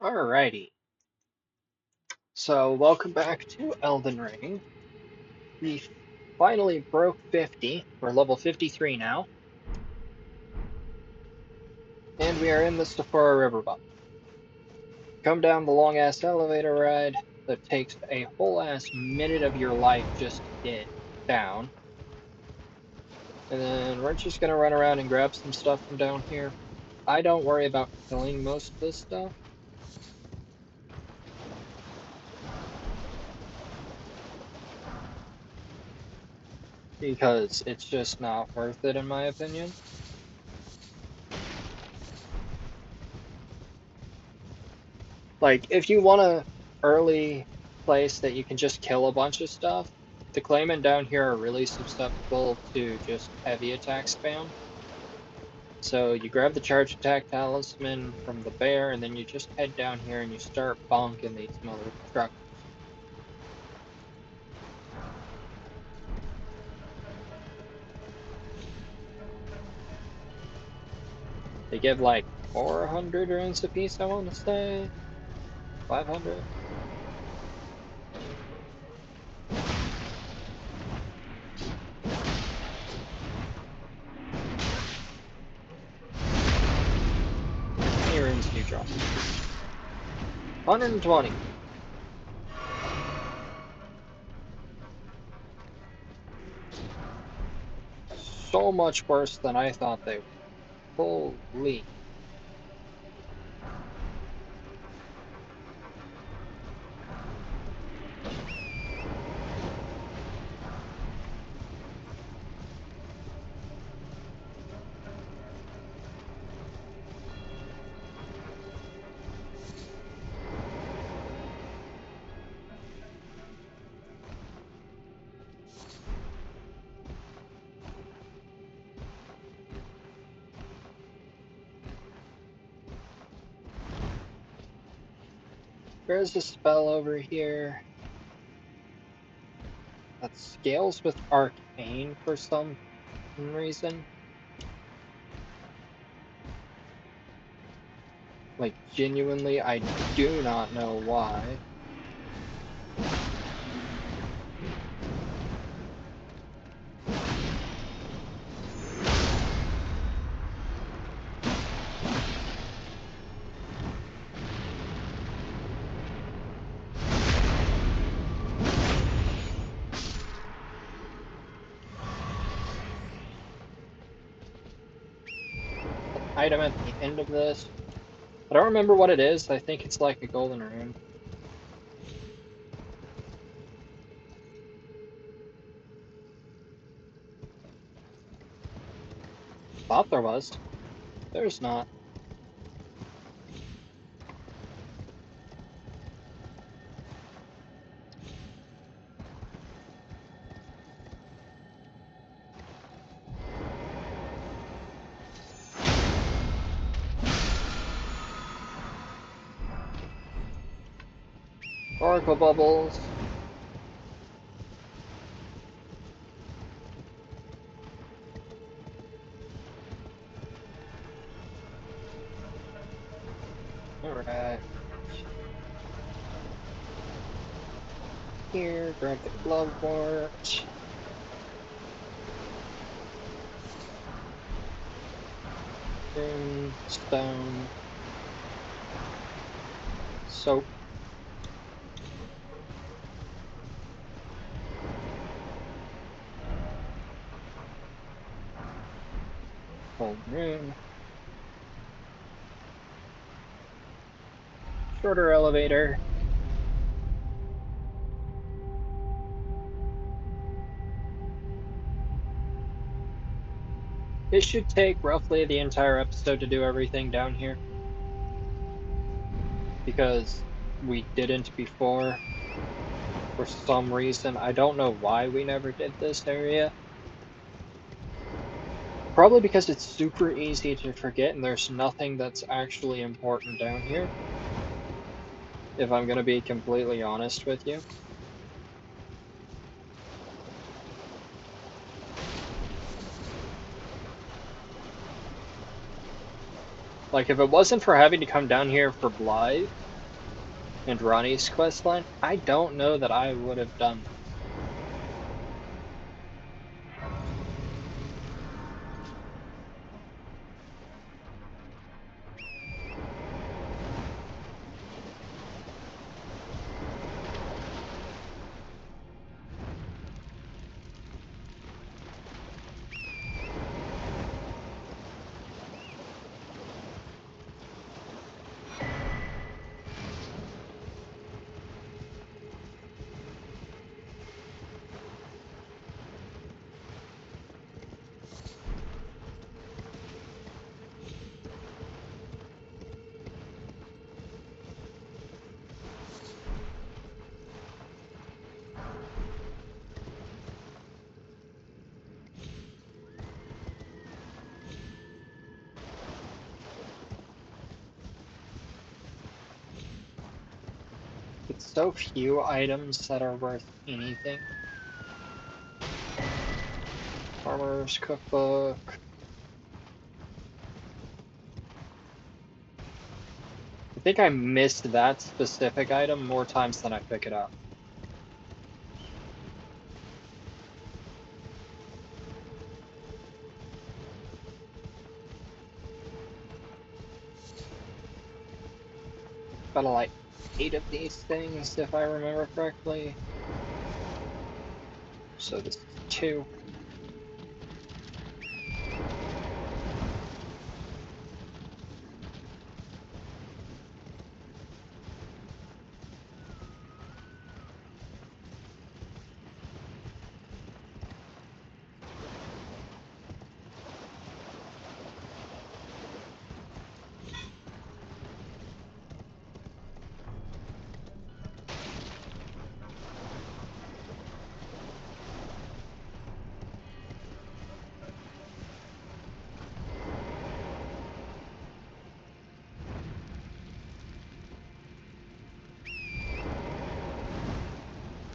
Alrighty, so welcome back to Elden Ring. We finally broke 50. We're level 53 now, and we are in the Sephora River bottom. Come down the long ass elevator ride that takes a whole ass minute of your life just to get down. And then we're just gonna run around and grab some stuff from down here. I don't worry about killing most of this stuff, because it's just not worth it in my opinion. Like, if you want a early place that you can just kill a bunch of stuff, the claimant down here are really susceptible to just heavy attack spam. So you grab the charge attack talisman from the bear, and then you just head down here and you start bonking these mother truckers. They give like 400 runes apiece, I want to say. 500. How many runes do you drop? 120. So much worse than I thought they were. Holy. There's a spell over here that scales with arcane for some reason. Like, genuinely, I do not know why. An item at the end of this. I don't remember what it is. I think it's like a golden rune. Thought there was. There's not. Oracle bubbles. Alright. Here, grab the glovewort. Rune, stone. Soap. Golden rune. Shorter elevator. It should take roughly the entire episode to do everything down here, because we didn't before for some reason. I don't know why we never did this area. Probably because it's super easy to forget and there's nothing that's actually important down here, if I'm gonna be completely honest with you. Like, if it wasn't for having to come down here for Blythe, and Ronnie's questline, I don't know that I would have done this. It's so few items that are worth anything. Farmer's cookbook. I think I missed that specific item more times than I pick it up. Got like 8 of these things if I remember correctly. So this is 2.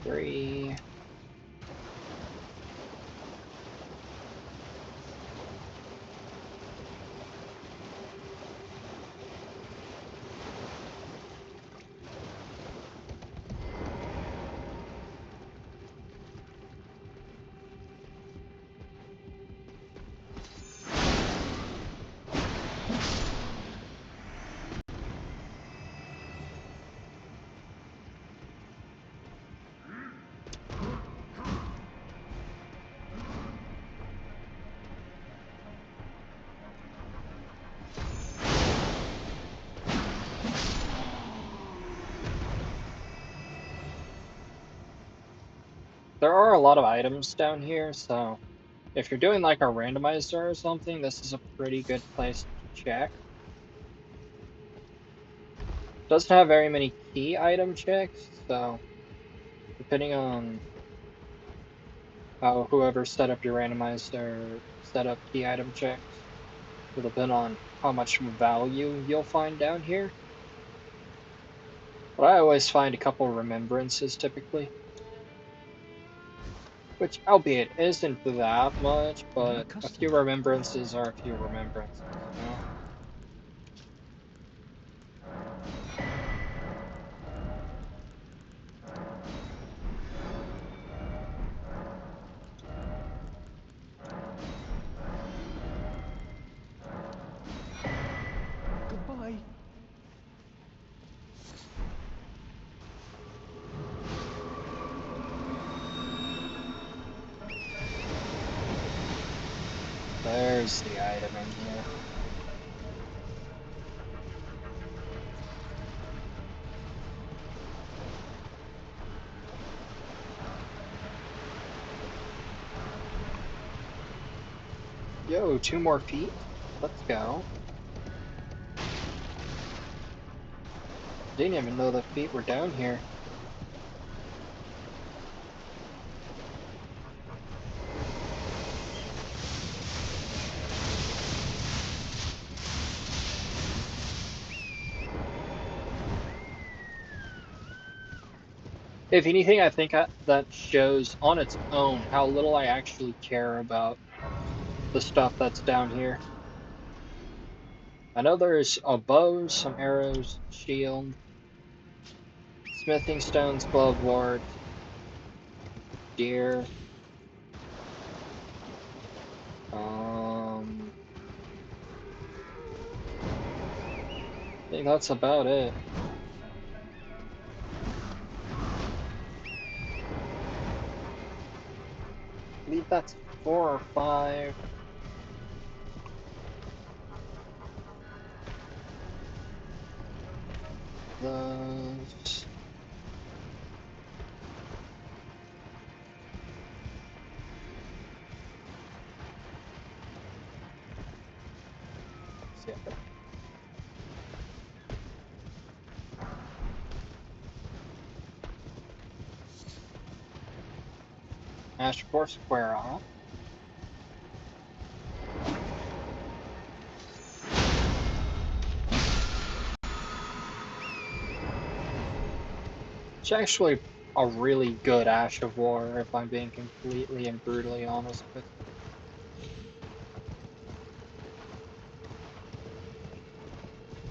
Three. There are a lot of items down here, so if you're doing like a randomizer or something, this is a pretty good place to check. Doesn't have very many key item checks, so depending on how whoever set up your randomizer set up key item checks, will depend on how much value you'll find down here. But I always find a couple remembrances typically. Which, albeit, isn't that much, but a few remembrances are a few remembrances, you know? Goodbye. There's the item in here. Yo, 2 more feet? Let's go. Didn't even know the feet were down here. If anything, I think that shows on its own how little I actually care about the stuff that's down here. I know there's a bow, some arrows, shield. Smithing stones, glove wart, deer. I think that's about it. I believe that's 4 or 5. Those. Yeah. Ash Four square off. It's actually a really good Ash of War, if I'm being completely and brutally honest with you.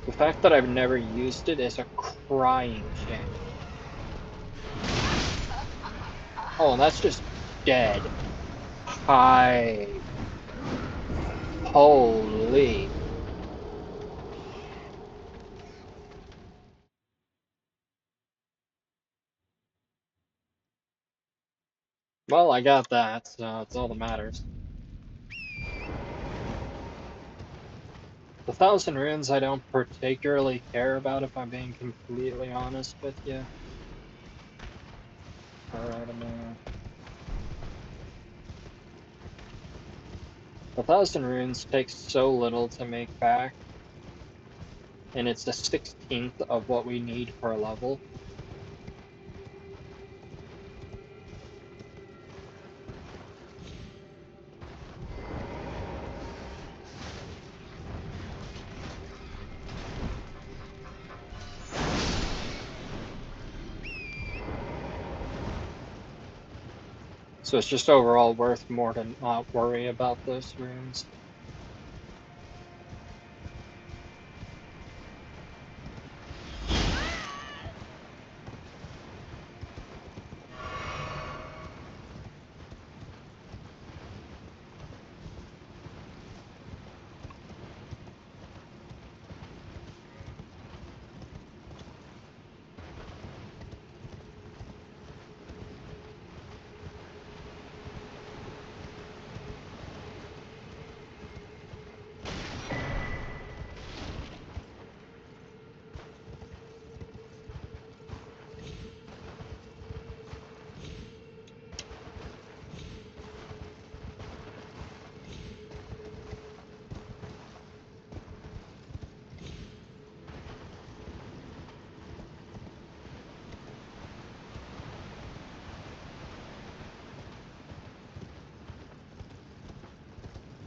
The fact that I've never used it is a crying shame. Oh, and that's just dead. Hi. Holy. Well, I got that, so it's all that matters. The 1,000 runes I don't particularly care about, if I'm being completely honest with you. Alright, the 1,000 runes takes so little to make back, and it's the 16th of what we need per level. So it's just overall worth more to not worry about those runes.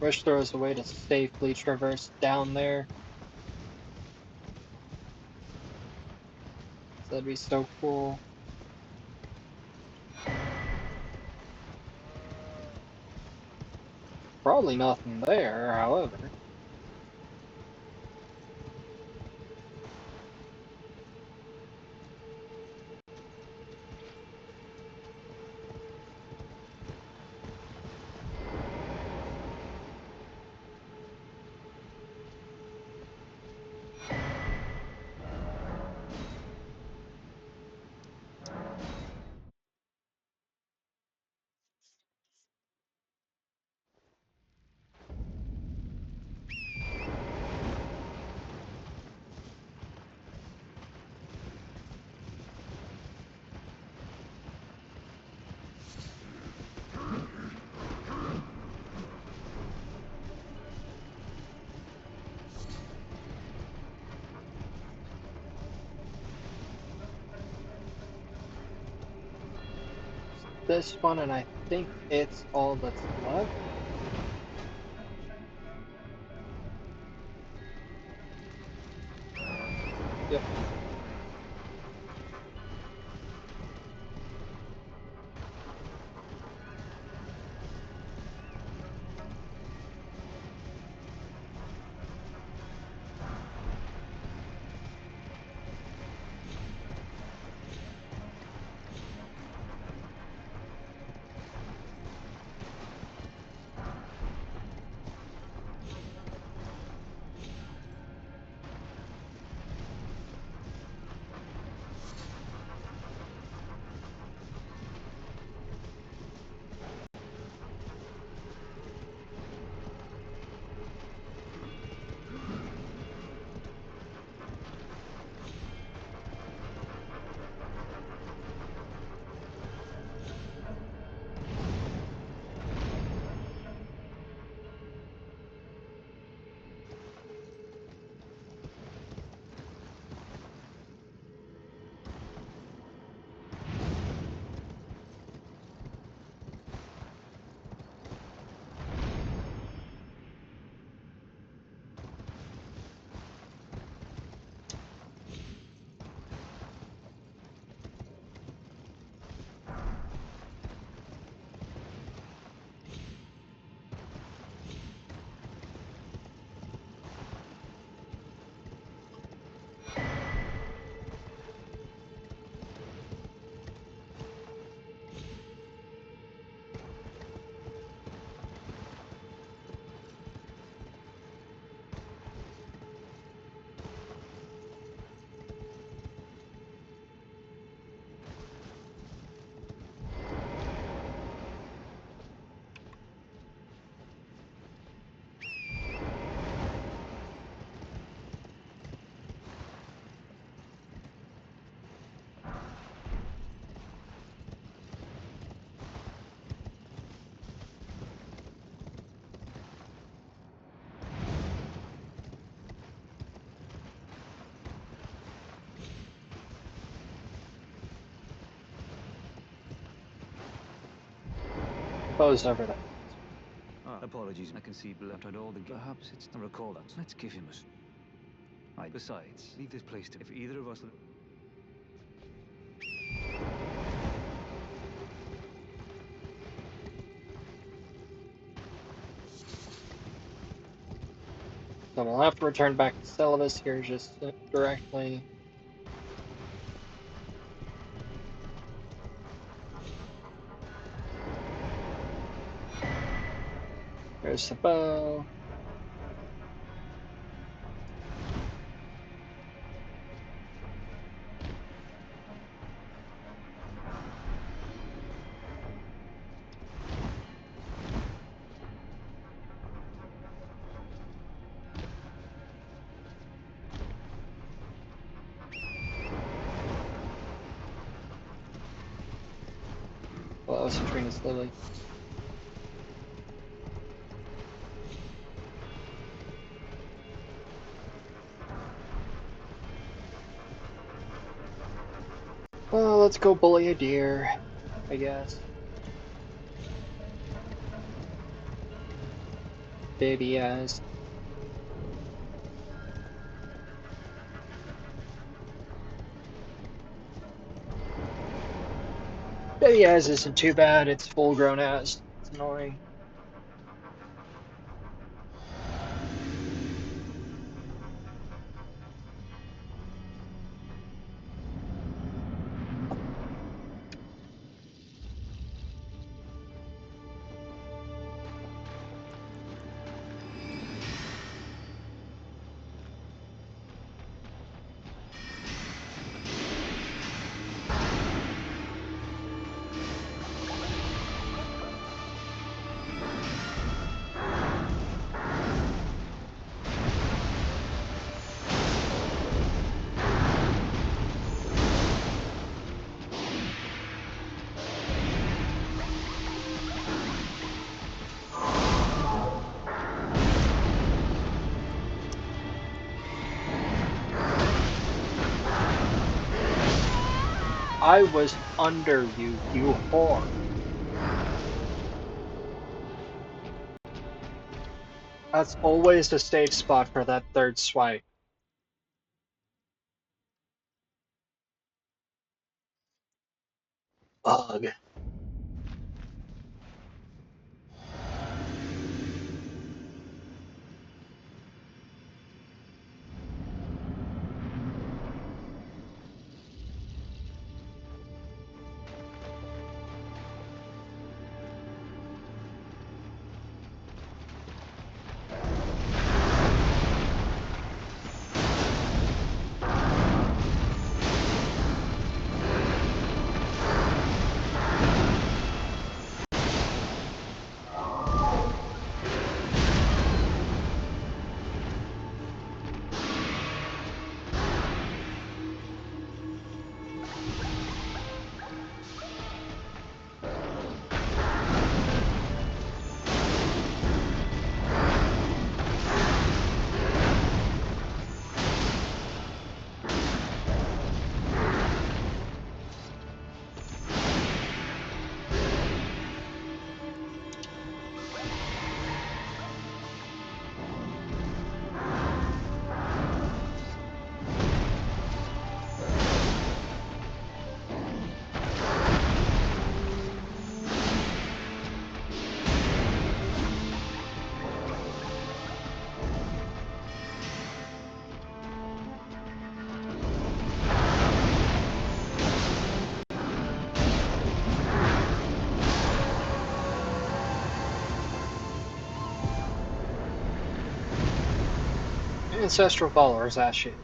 Wish there was a way to safely traverse down there. That'd be so cool. Probably nothing there, however. This one, and I think it's all that's left. Yep. Bo's over there. Apologies, I can see left out all the. Perhaps it's to recall that. Let's give him a. Besides, leave this place to. If either of us. So we'll have to return back to Celadus here just directly. There's the bow. Well, that was Citrina's Lily. Well, let's go bully a deer, I guess. Baby eyes. Baby eyes isn't too bad, it's full grown eyes. It's annoying. I was under you, you whore. That's always a safe spot for that third swipe. Ugh. Ancestral followers, ashes.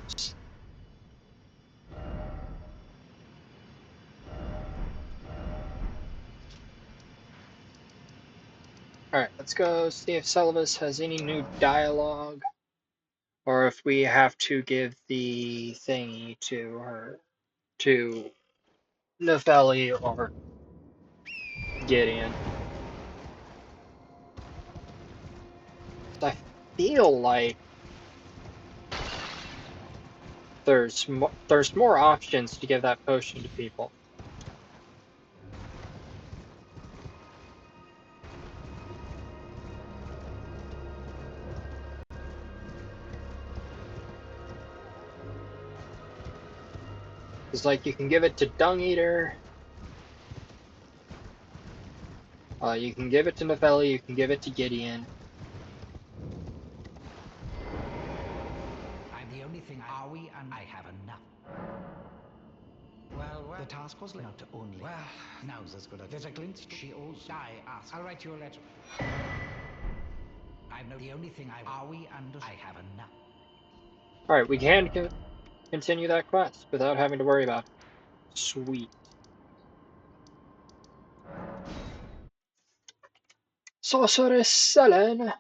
Alright, let's go see if Celadus has any new dialogue. Or if we have to give the thingy to her. To Nepheli or Gideon. I feel like there's more options to give that potion to people. It's like you can give it to Dung Eater, you can give it to Novelli, you can give it to Gideon. I'm the only thing. Are we? And I have enough. Well, the task was not to only. Well, now's as good as. There's a glint. She also. I ask. I'll write you a letter. I know the only thing I. Are we? And I have enough. Alright, we can continue that quest without having to worry about it. Sweet. Sorceress Selene!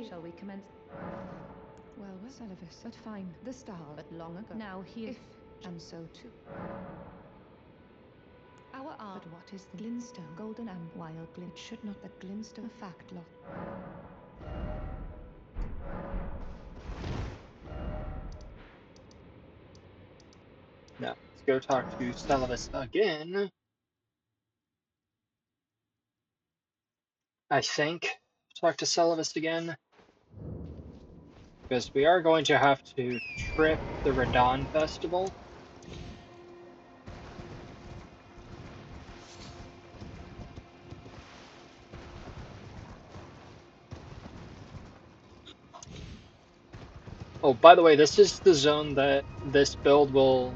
Shall we commence? Well, Celivis, but fine. The star, but long ago. Now here, if, and so too. Our art. But what is the glintstone? Golden and wild glint. Should not the glintstone fact lot? Now, let's go talk to Celivis again. I think. Talk to Celivis again. Because we are going to have to trip the Radon Festival. Oh, by the way, this is the zone that this build will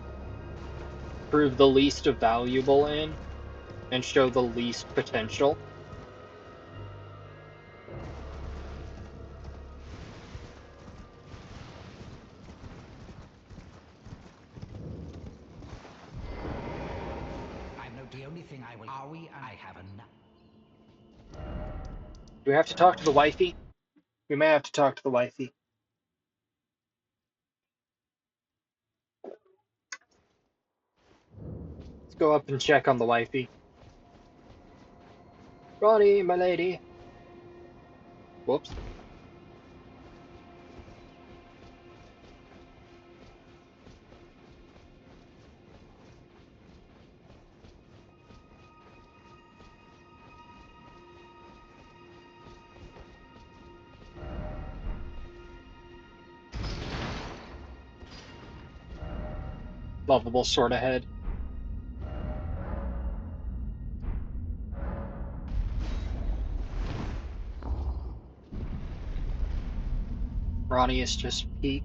prove the least valuable in and show the least potential. I'm not the only thing I will. Are we? And I have enough. Do we have to talk to the wifey? We may have to talk to the wifey. Let's go up and check on the wifey. Ronnie, my lady. Whoops. Lovable sort of head. Ronnie is just peak.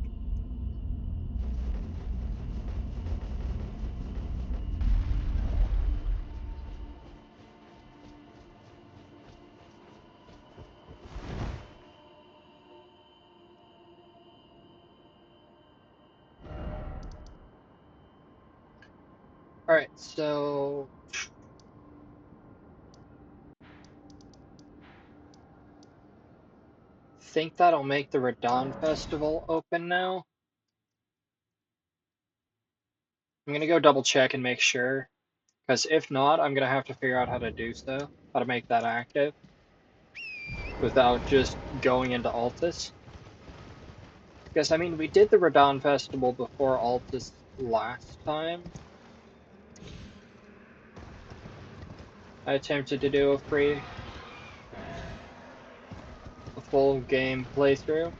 Alright, so think that'll make the Radon Festival open now. I'm gonna go double check and make sure. Because if not, I'm gonna have to figure out how to do so. How to make that active. Without just going into Altus. Because, I mean, we did the Radon Festival before Altus last time. I attempted to do a full game playthrough.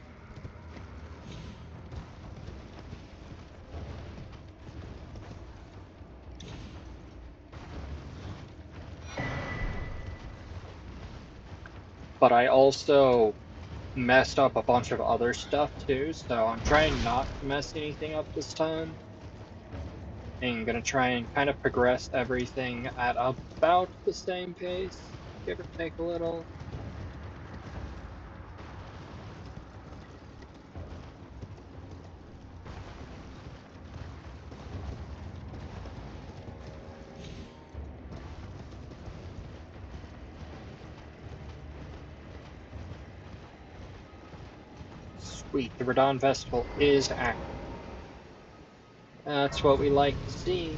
But I also messed up a bunch of other stuff too, so I'm trying not to mess anything up this time. And I'm gonna try and kind of progress everything at about the same pace, give or take a little. Sweet, the Radon Festival is active. That's what we like to see.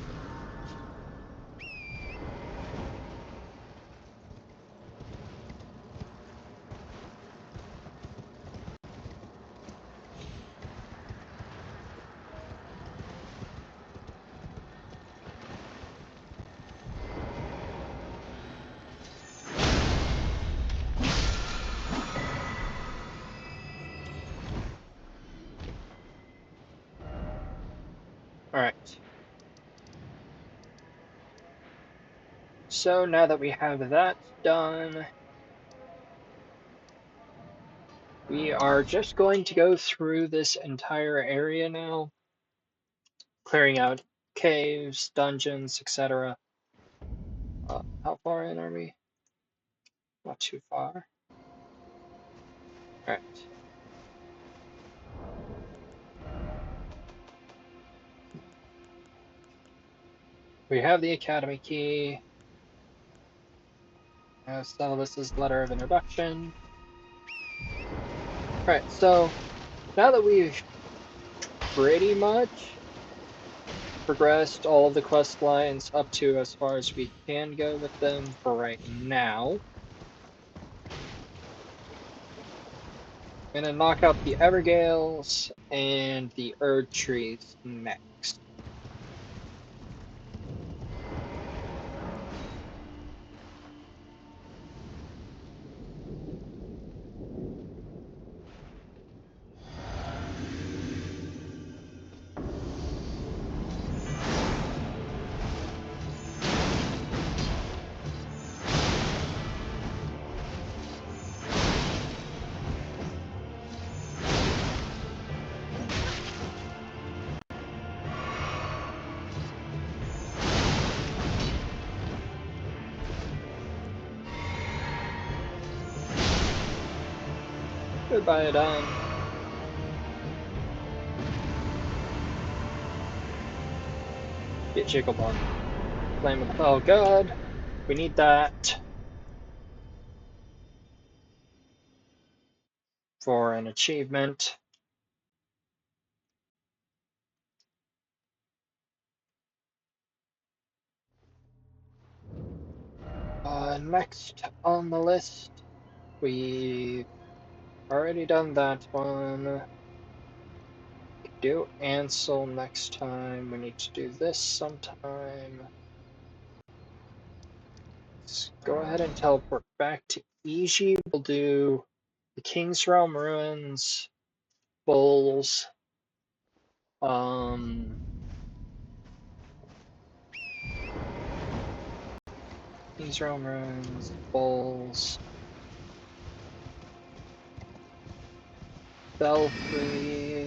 Alright. So now that we have that done, we are just going to go through this entire area now, clearing out caves, dungeons, etc. How far in are we? Not too far. Alright. We have the Academy key. This letter of introduction. Alright, so now that we've pretty much progressed all of the quest lines up to as far as we can go with them for right now, I'm gonna knock out the Evergales and the Erd trees next. Goodbye, Adam. Get Jigglebot. Flame of... Oh god. We need that for an achievement. Next on the list, we've already done that one. Do Ansel next time. We need to do this sometime. Let's go ahead and teleport back to Iji. We'll do the King's Realm Ruins, Bulls, King's Realm Ruins, Bulls, Belfry.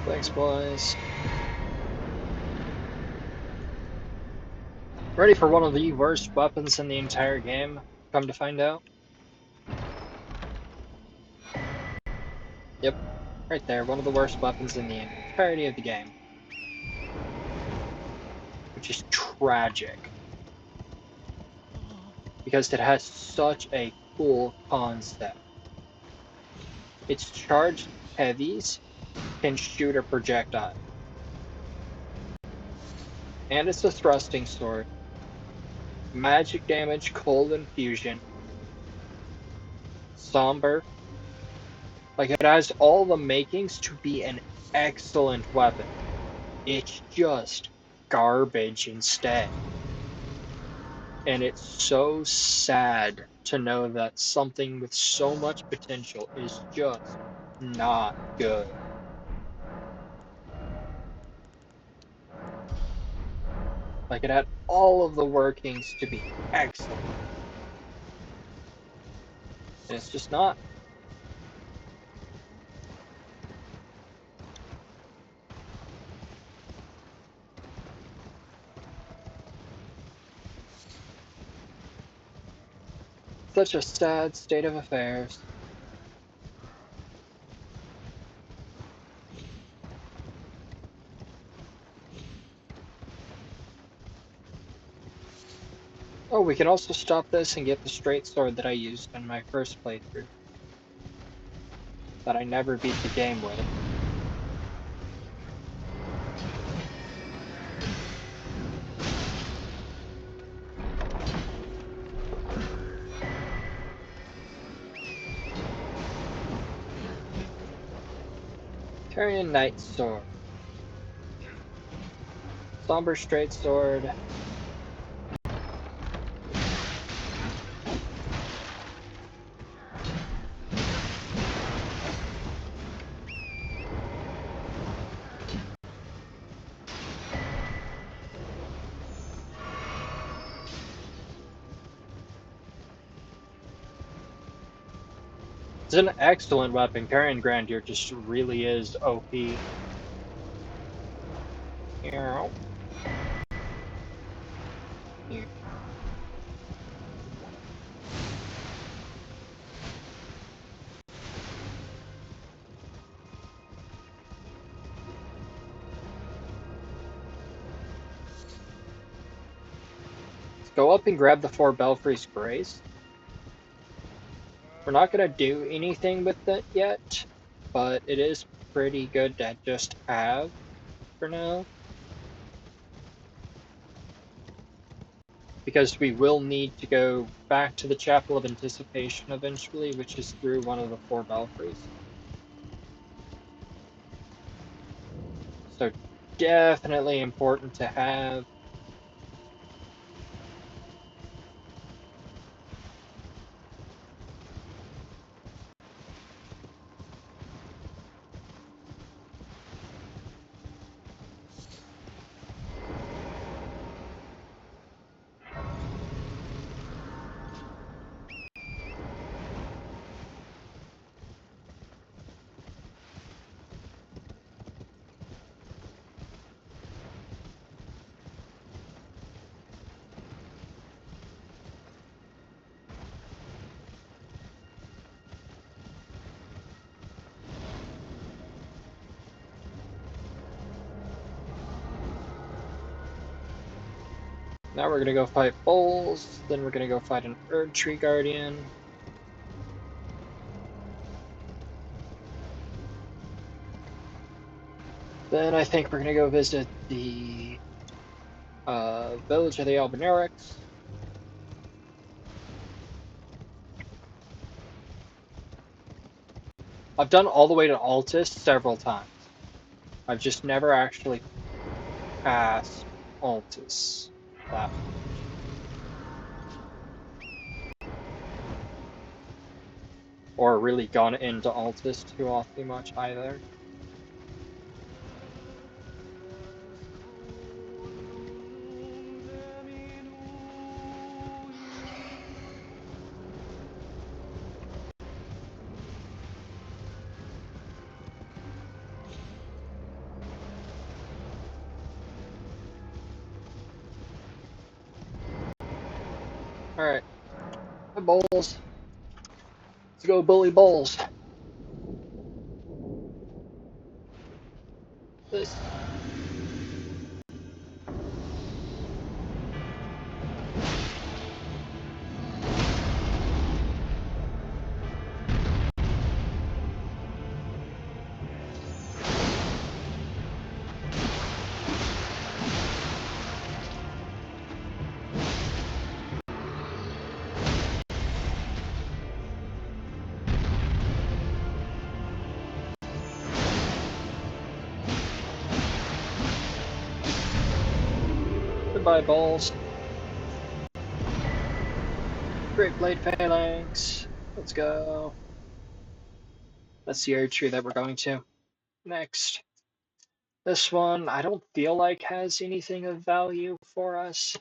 Thanks, boys. Ready for one of the worst weapons in the entire game, come to find out. Yep, right there, one of the worst weapons in the entirety of the game. Which is tragic. Because it has such a cool concept. Its charged heavies can shoot a projectile. And it's a thrusting sword. Magic damage, cold infusion. Somber. Like, it has all the makings to be an excellent weapon. It's just garbage instead. And it's so sad to know that something with so much potential is just not good. Like, it had all of the workings to be excellent. And it's just not. Such a sad state of affairs. Oh, we can also stop this and get the straight sword that I used in my first playthrough. That I never beat the game with. Tyrion Knight Sword. Somber Straight Sword. It's an excellent weapon. Tyrion Grandier just really is OP. Here. Here. Let's go up and grab the 4 Belfry's Grace. We're not going to do anything with it yet, but it is pretty good to just have for now. Because we will need to go back to the Chapel of Anticipation eventually, which is through one of the 4 Belfries. So definitely important to have. Now we're gonna go fight Bulls, then we're gonna go fight an Erd Tree Guardian. Then I think we're gonna go visit the village of the Albinaurics. I've done all the way to Altus several times. I've just never actually passed Altus that much. Or really gone into Altus too awfully much either. Alright. Hi, Bulls. Let's go bully Bulls. This. Goodbye, Bulls. Great Blade Phalanx. Let's go. That's the Erd Tree that we're going to. Next. This one, I don't feel like has anything of value for us.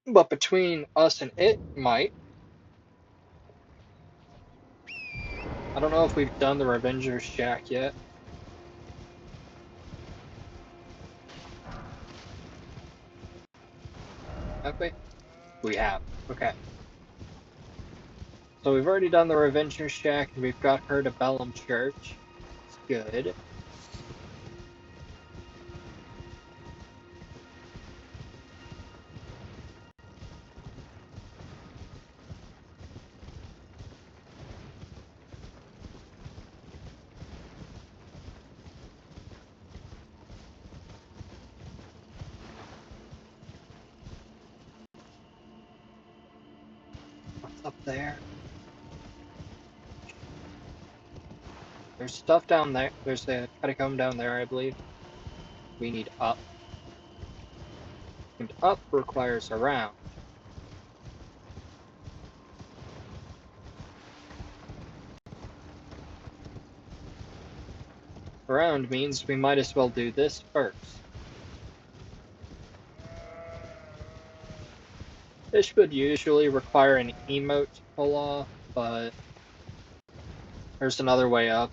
But between us and it, might. I don't know if we've done the Revenger's Shack yet. Have we? We have. Okay. So we've already done the Revenger's Shack, and we've got her to Bellum Church. It's good. up there. There's stuff down there. There's a catacomb down there, I believe. We need up. And up requires around. Around means we might as well do this first. This would usually require an emote to pull off, but there's another way up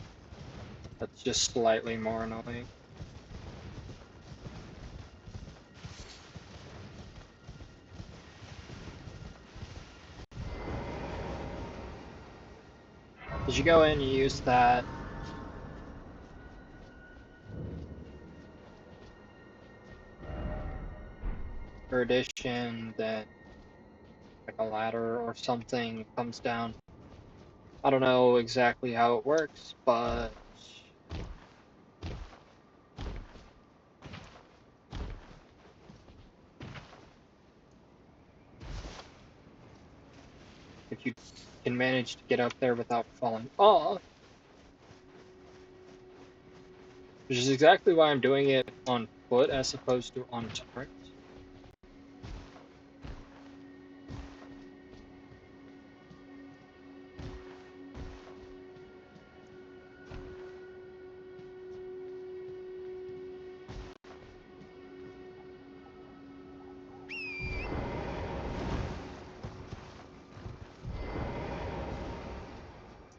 that's just slightly more annoying. As you go in, you use that for addition, then like a ladder or something comes down. I don't know exactly how it works, but if you can manage to get up there without falling off, which is exactly why I'm doing it on foot as opposed to on torrent.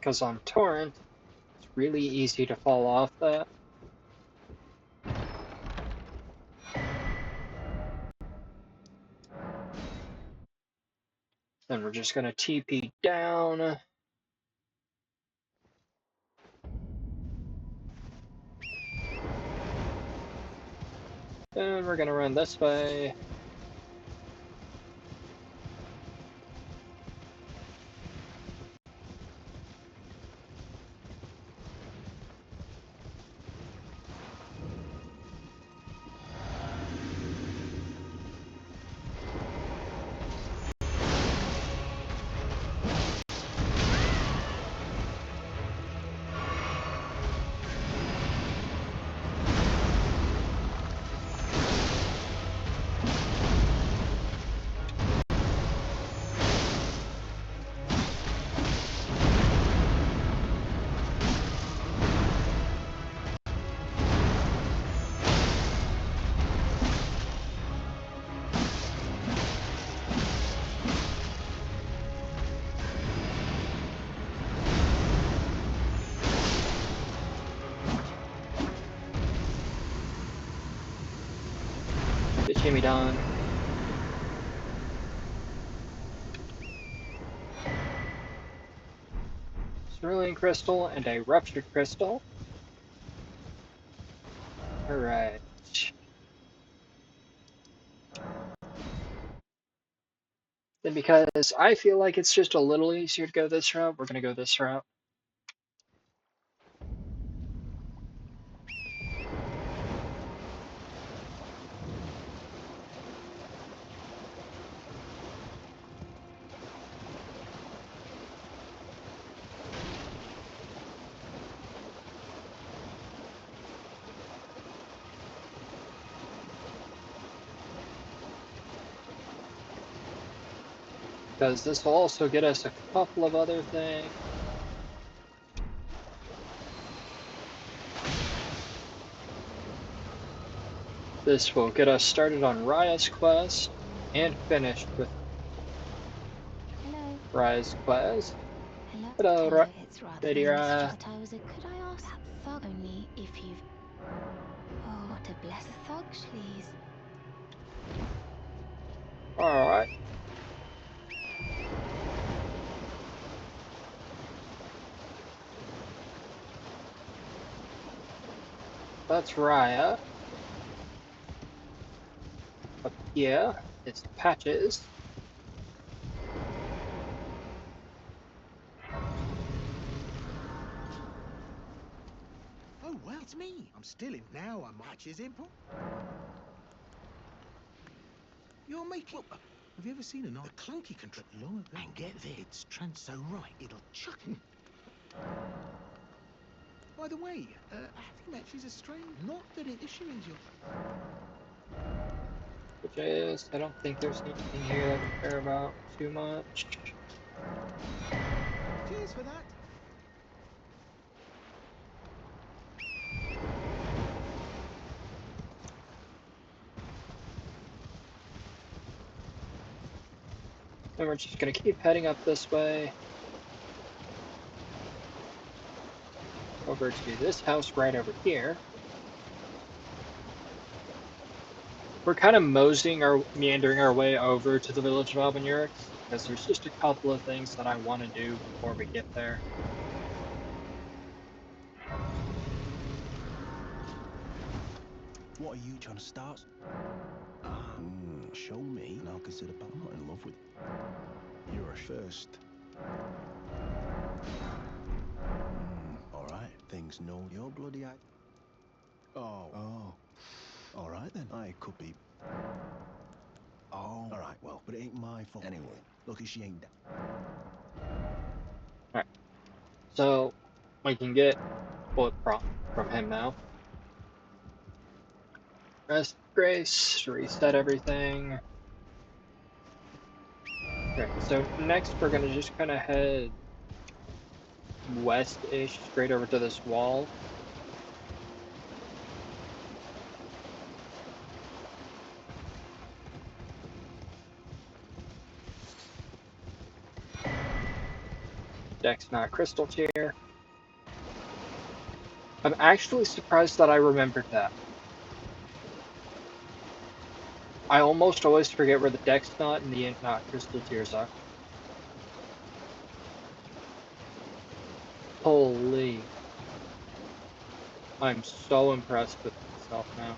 Because on torrent, it's really easy to fall off that. Then we're just going to TP down. And we're going to run this way. Get Jimmy done. Cerulean crystal and a ruptured crystal. Alright. Then because I feel like it's just a little easier to go this route, we're going to go this route. Because this will also get us a couple of other things. This will get us started on Raya's quest and finished with Hello. Raya's quest. Hello. Hello, Hello. It's rather Lady vain. It's Raya. just I was a. Could I ask that thug only if you've? Oh, to bless the thug, please. Alright. That's Raya. Up here is Patches. Oh, well, it's me. I'm still in now. I'm Patches Import. You're making... Have you ever seen a nice clunky control long ago? And get there, it's so right, it'll chuck. By the way, have you met? She's a strange. Not that it issues your. Which is, I don't think there's anything here that we care about too much. Cheers for that. And we're just gonna keep heading up this way. Over to this house right over here. We're kind of meandering our way over to the village of Albanyurix, because there's just a couple of things that I want to do before we get there. What are you trying to start? Show me, and I'll consider. But I'm not in love with. You're a first. All right, things know your bloody eye. Oh. All right then. I could be. Oh. All right. Well, but it ain't my fault anyway. Lucky she ain't dead. Alright, so we can get bullet prompt from him now. Rest Grace, reset everything. Okay, so next we're gonna just kind of head west-ish, straight over to this wall. Dex not crystal tier. I'm actually surprised that I remembered that. I almost always forget where the Dex Knot and the Int Knot crystal tiers are. Holy. I'm so impressed with myself now.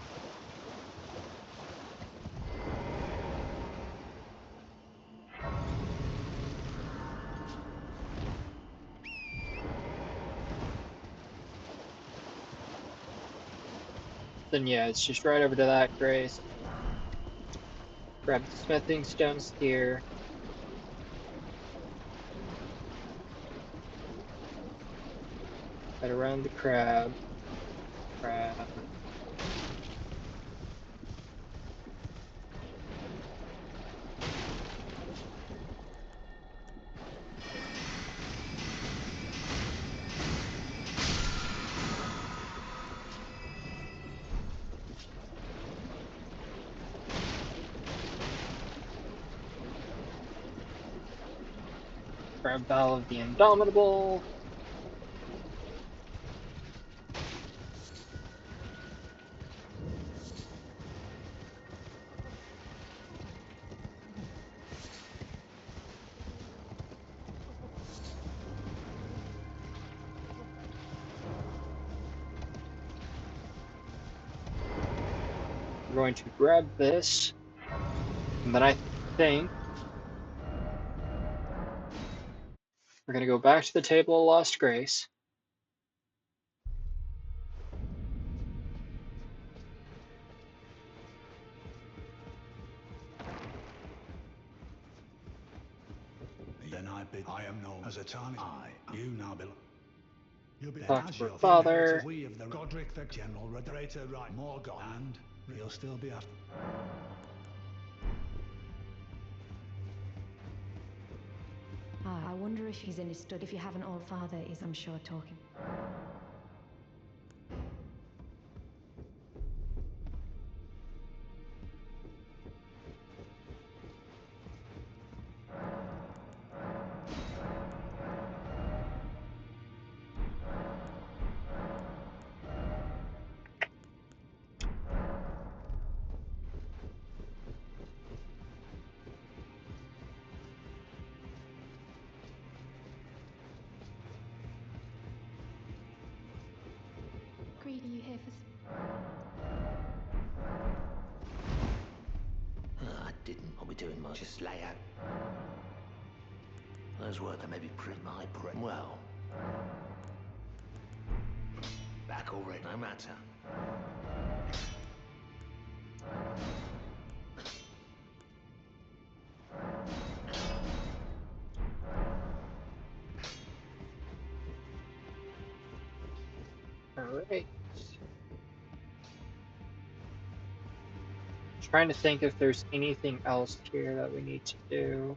Then yeah, it's just right over to that Grace. Grab the smithing stones here. Head around the crab. Grab Bell of the Indomitable. We're going to grab this. And then I think we're going to go back to the Table of Lost Grace. Then I am known as a tarnished. You now belong. You'll be Talk as to her your father. inheritors, we of the Godric, the General Rederator, right, Morgoth, and he'll still be after. I wonder if he's in his stud. If you haven't, old father is, I'm sure, talking. Greed, are you here for... I didn't. I'll be doing much. Just lay out. Those words are maybe pretty my brain. Well. Back already, no matter. Alright. Trying to think if there's anything else here that we need to do.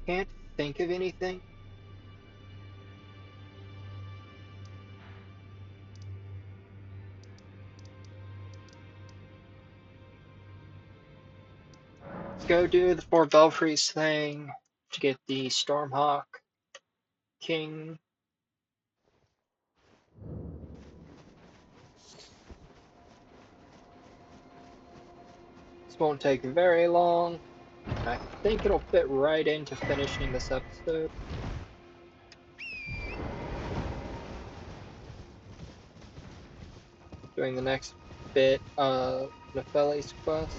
Can't think of anything. Let's go do the 4 Belfries thing to get the Stormhawk King. This won't take very long. I think it'll fit right into finishing this episode. Doing the next bit of Nefeli's quest.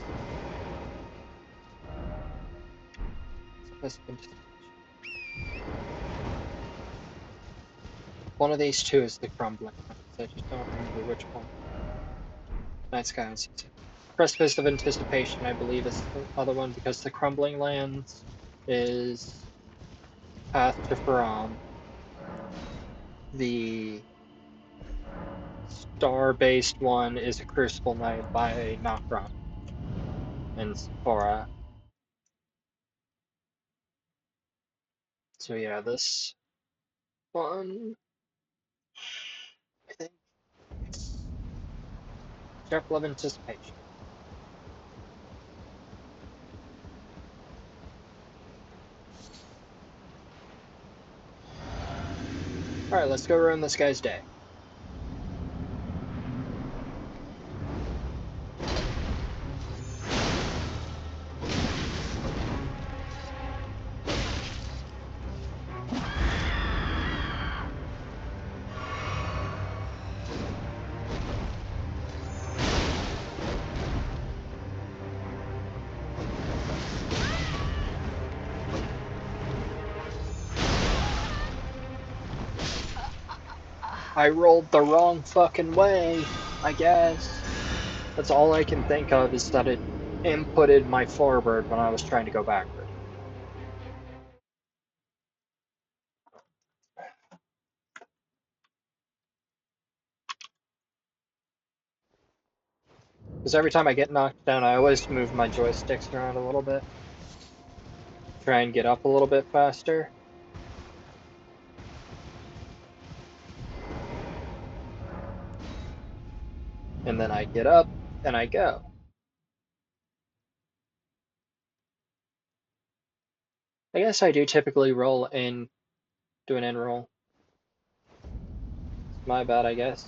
One of these two is the crumbling ones. I just don't remember which one. Night Sky on Season. Precipice of Anticipation, I believe, is the other one because the Crumbling Lands is Path to Faram. The star-based one is a Crucible Knight by Nokron and Sephora. So yeah, this one, I think, yes. Chapel of Anticipation. Alright, let's go ruin this guy's day. I rolled the wrong fucking way, I guess. That's all I can think of is that it inputted my forward when I was trying to go backward. Because every time I get knocked down, I always move my joysticks around a little bit. Try and get up a little bit faster. And then I get up and I go. I guess I do typically roll in, do an end roll. It's my bad, I guess.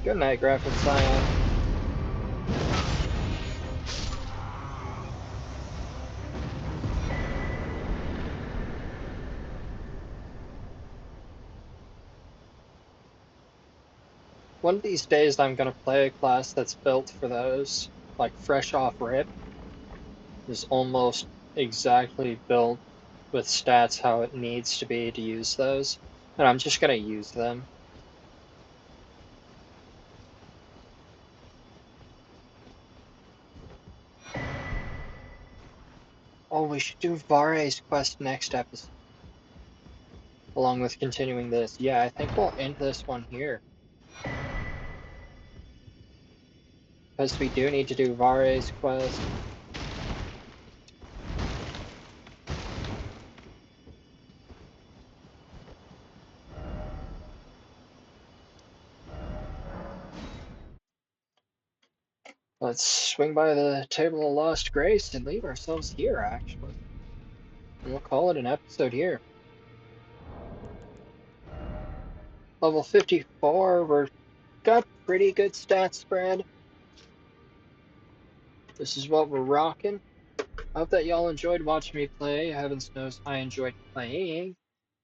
Good night, Graphic Scion. One of these days I'm gonna play a class that's built for those, like fresh off rip. Is almost exactly built with stats how it needs to be to use those. And I'm just gonna use them. Oh, we should do Vare's quest next episode, along with continuing this. Yeah, I think we'll end this one here. Because we do need to do Vare's quest. Let's swing by the Table of Lost Grace and leave ourselves here, actually. And we'll call it an episode here. Level 54, we're got pretty good stat spread. This is what we're rocking. I hope that y'all enjoyed watching me play. Heavens knows I enjoyed playing.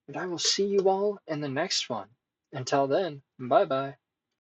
And I will see you all in the next one. Until then, bye bye.